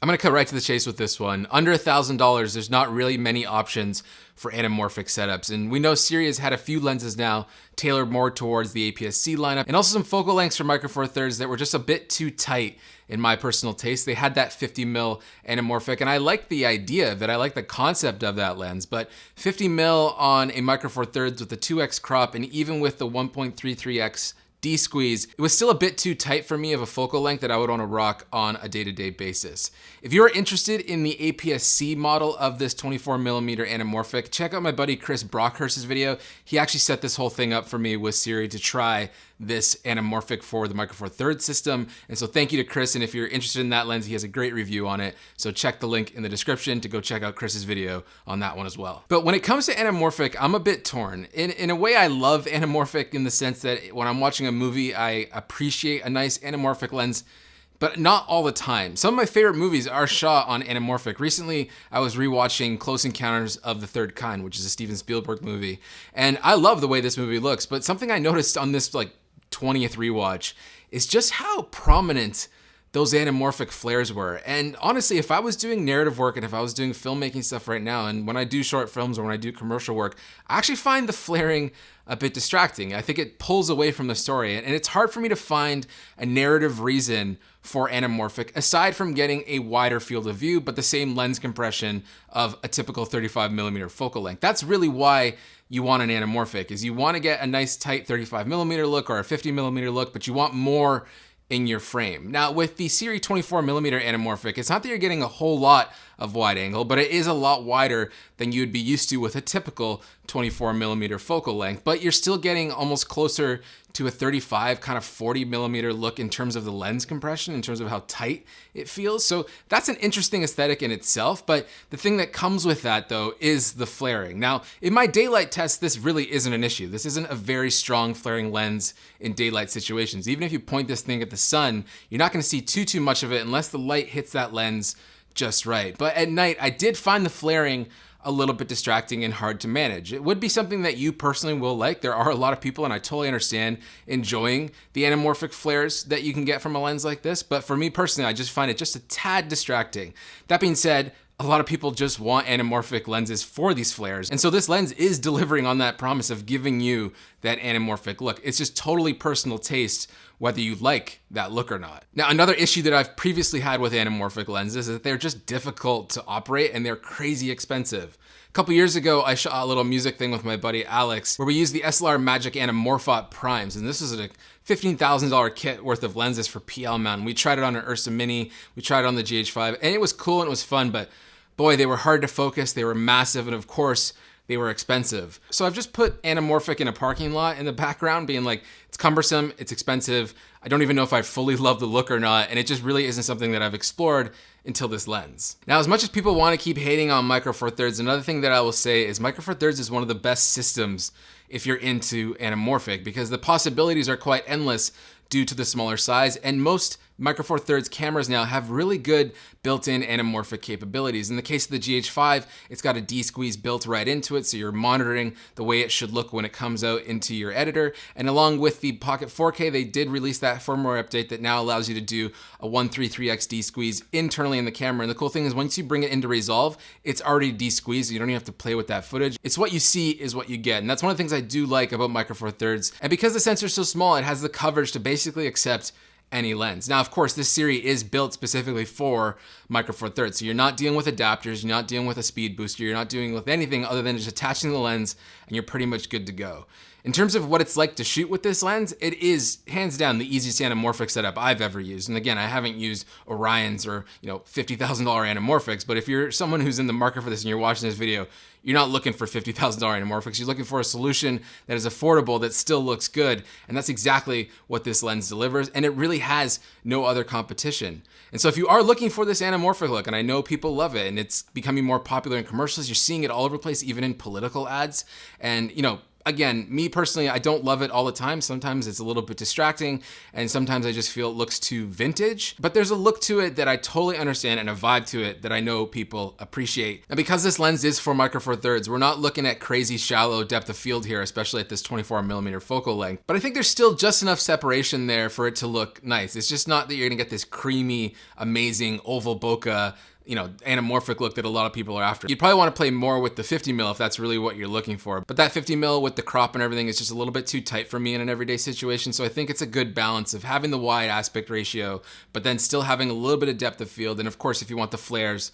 I'm gonna cut right to the chase with this one. Under $1,000, there's not really many options for anamorphic setups. And we know Sirui has had a few lenses now tailored more towards the APS-C lineup, and also some focal lengths for Micro Four Thirds that were just a bit too tight in my personal taste. They had that 50mm anamorphic, and I like the idea of it. I like the concept of that lens, but 50mm on a Micro Four Thirds with the 2x crop, and even with the 1.33x D-squeeze, it was still a bit too tight for me of a focal length that I would want to rock on a day-to-day basis. If you're interested in the APS-C model of this 24mm anamorphic, check out my buddy Chris Brockhurst's video. He actually set this whole thing up for me with Sirui to try this anamorphic for the Micro Four Thirds system. And so thank you to Chris, and if you're interested in that lens, he has a great review on it. So check the link in the description to go check out Chris's video on that one as well. But when it comes to anamorphic, I'm a bit torn. In a way, I love anamorphic in the sense that when I'm watching a movie, I appreciate a nice anamorphic lens, but not all the time. Some of my favorite movies are shot on anamorphic. Recently, I was rewatching Close Encounters of the Third Kind, which is a Steven Spielberg movie. And I love the way this movie looks, but something I noticed on this 20th rewatch is just how prominent those anamorphic flares were. And honestly, if I was doing narrative work and if I was doing filmmaking stuff right now, and when I do short films or when I do commercial work, I actually find the flaring a bit distracting. I think it pulls away from the story, and it's hard for me to find a narrative reason for anamorphic aside from getting a wider field of view, but the same lens compression of a typical 35mm focal length. That's really why you want an anamorphic, is you want to get a nice tight 35mm look or a 50mm look, but you want more in your frame. Now with the Sirui 24mm anamorphic, it's not that you're getting a whole lot of wide angle, but it is a lot wider than you'd be used to with a typical 24mm focal length, but you're still getting almost closer to a 35, kind of 40mm look in terms of the lens compression, in terms of how tight it feels. So that's an interesting aesthetic in itself, but the thing that comes with that though is the flaring. Now, in my daylight test, this really isn't an issue. This isn't a very strong flaring lens in daylight situations. Even if you point this thing at the sun, you're not gonna see too much of it unless the light hits that lens just right. But at night, I did find the flaring a little bit distracting and hard to manage. It would be something that you personally will like. There are a lot of people, and I totally understand, enjoying the anamorphic flares that you can get from a lens like this. But for me personally, I just find it just a tad distracting. That being said, a lot of people just want anamorphic lenses for these flares. And so this lens is delivering on that promise of giving you that anamorphic look. It's just totally personal taste whether you like that look or not. Now, another issue that I've previously had with anamorphic lenses is that they're just difficult to operate and they're crazy expensive. A couple years ago, I shot a little music thing with my buddy Alex where we used the SLR Magic Anamorphic Primes, and this is a $15,000 kit worth of lenses for PL mount. We tried it on an Ursa Mini, we tried it on the GH5, and it was cool and it was fun, but boy, they were hard to focus, they were massive, and of course, they were expensive. So I've just put anamorphic in a parking lot in the background, being like, it's cumbersome, it's expensive, I don't even know if I fully love the look or not, and it just really isn't something that I've explored until this lens. Now, as much as people want to keep hating on Micro Four Thirds, another thing that I will say is Micro Four Thirds is one of the best systems if you're into anamorphic, because the possibilities are quite endless due to the smaller size, and most Micro Four Thirds cameras now have really good built-in anamorphic capabilities. In the case of the GH5, it's got a D-squeeze built right into it, so you're monitoring the way it should look when it comes out into your editor. And along with the Pocket 4K, they did release that firmware update that now allows you to do a 133x D-squeeze internally in the camera. And the cool thing is once you bring it into Resolve, it's already D-squeezed, so you don't even have to play with that footage. It's what you see is what you get. And that's one of the things I do like about Micro Four Thirds. And because the sensor's so small, it has the coverage to basically accept any lens. Now, of course, this Sirui is built specifically for Micro Four Thirds, so you're not dealing with adapters, you're not dealing with a speed booster, you're not dealing with anything other than just attaching the lens, and you're pretty much good to go. In terms of what it's like to shoot with this lens, it is hands down the easiest anamorphic setup I've ever used. And again, I haven't used Orions or $50,000 anamorphics, but if you're someone who's in the market for this and you're watching this video, you're not looking for $50,000 anamorphics. You're looking for a solution that is affordable, that still looks good. And that's exactly what this lens delivers. And it really has no other competition. And so if you are looking for this anamorphic look, and I know people love it, and it's becoming more popular in commercials, you're seeing it all over the place, even in political ads. And Again, me personally, I don't love it all the time. Sometimes it's a little bit distracting, and sometimes I just feel it looks too vintage. But there's a look to it that I totally understand and a vibe to it that I know people appreciate. And because this lens is for Micro Four Thirds, we're not looking at crazy shallow depth of field here, especially at this 24mm focal length. But I think there's still just enough separation there for it to look nice. It's just not that you're gonna get this creamy, amazing oval bokeh, anamorphic look that a lot of people are after. You'd probably want to play more with the 50mm if that's really what you're looking for. But that 50mm with the crop and everything is just a little bit too tight for me in an everyday situation. So I think it's a good balance of having the wide aspect ratio, but then still having a little bit of depth of field. And of course, if you want the flares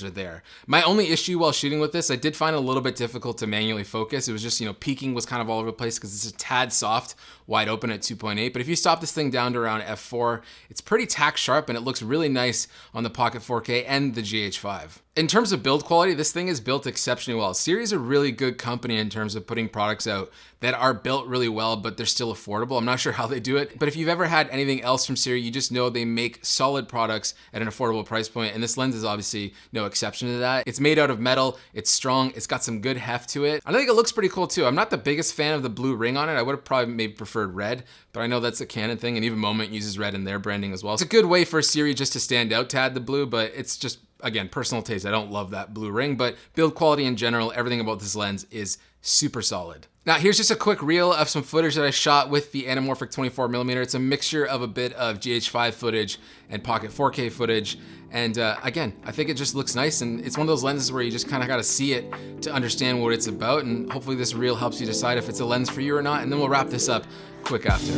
are there. My only issue while shooting with this, I did find it a little bit difficult to manually focus. It was just, peaking was kind of all over the place because it's a tad soft, wide open at 2.8. But if you stop this thing down to around f4, it's pretty tack sharp and it looks really nice on the Pocket 4K and the GH5. In terms of build quality, this thing is built exceptionally well. Sirui is a really good company in terms of putting products out that are built really well, but they're still affordable. I'm not sure how they do it, but if you've ever had anything else from Sirui, you just know they make solid products at an affordable price point, and this lens is obviously no exception to that. It's made out of metal, it's strong, it's got some good heft to it. I think it looks pretty cool too. I'm not the biggest fan of the blue ring on it. I would have probably maybe preferred red, but I know that's a Canon thing, and even Moment uses red in their branding as well. It's a good way for Sirui just to stand out to add the blue, but it's just, again, personal taste. I don't love that blue ring, but build quality in general, everything about this lens is super solid. Now here's just a quick reel of some footage that I shot with the Anamorphic 24mm. It's a mixture of a bit of GH5 footage and Pocket 4K footage. And again, I think it just looks nice, and it's one of those lenses where you just kind of got to see it to understand what it's about, and hopefully this reel helps you decide if it's a lens for you or not, and then we'll wrap this up quick after.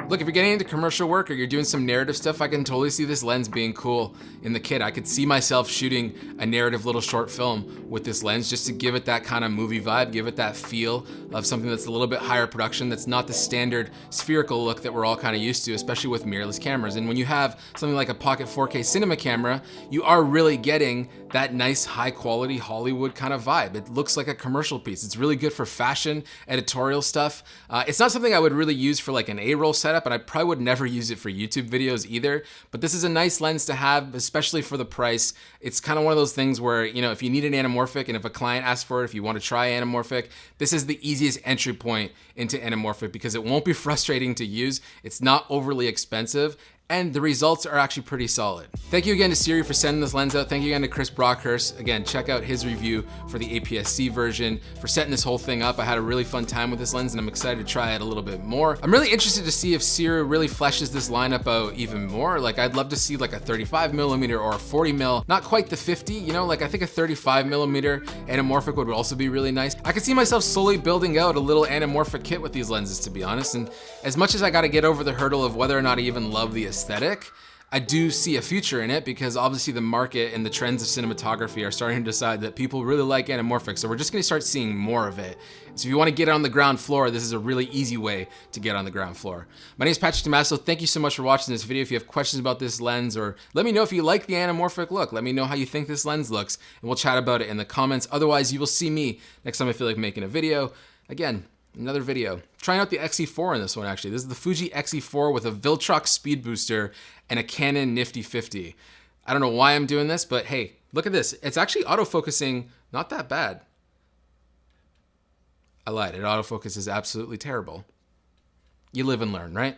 Look, if you're getting into commercial work or you're doing some narrative stuff, I can totally see this lens being cool in the kit. I could see myself shooting a narrative little short film with this lens just to give it that kind of movie vibe, give it that feel of something that's a little bit higher production, that's not the standard spherical look that we're all kind of used to, especially with mirrorless cameras. And when you have something like a Pocket 4K cinema camera, you are really getting that nice high quality Hollywood kind of vibe. It looks like a commercial piece. It's really good for fashion, editorial stuff. It's not something I would really use for like an A-roll setup, and I probably would never use it for YouTube videos either, but this is a nice lens to have, especially for the price. It's kind of one of those things where, if you need an anamorphic and if a client asks for it, if you want to try anamorphic, this is the easiest entry point into anamorphic because it won't be frustrating to use. It's not overly expensive, and the results are actually pretty solid. Thank you again to Sirui for sending this lens out. Thank you again to Chris Brockhurst. Again, check out his review for the APS-C version, for setting this whole thing up. I had a really fun time with this lens and I'm excited to try it a little bit more. I'm really interested to see if Sirui really fleshes this lineup out even more. Like, I'd love to see like a 35mm or a 40mm, not quite the 50, like I think a 35mm anamorphic would also be really nice. I could see myself slowly building out a little anamorphic kit with these lenses, to be honest. And as much as I gotta get over the hurdle of whether or not I even love the aesthetic, I do see a future in it because obviously the market and the trends of cinematography are starting to decide that people really like anamorphic, so we're just gonna start seeing more of it. So if you wanna get on the ground floor, this is a really easy way to get on the ground floor. My name is Patrick Tomasso. Thank you so much for watching this video. If you have questions about this lens, or let me know if you like the anamorphic look, let me know how you think this lens looks, and we'll chat about it in the comments. Otherwise, you will see me next time I feel like making a video. Again, another video. Trying out the XE4 in this one, actually. This is the Fuji XE4 with a Viltrox speed booster and a Canon Nifty 50. I don't know why I'm doing this, but hey, look at this. It's actually autofocusing not that bad. I lied, it autofocuses absolutely terrible. You live and learn, right?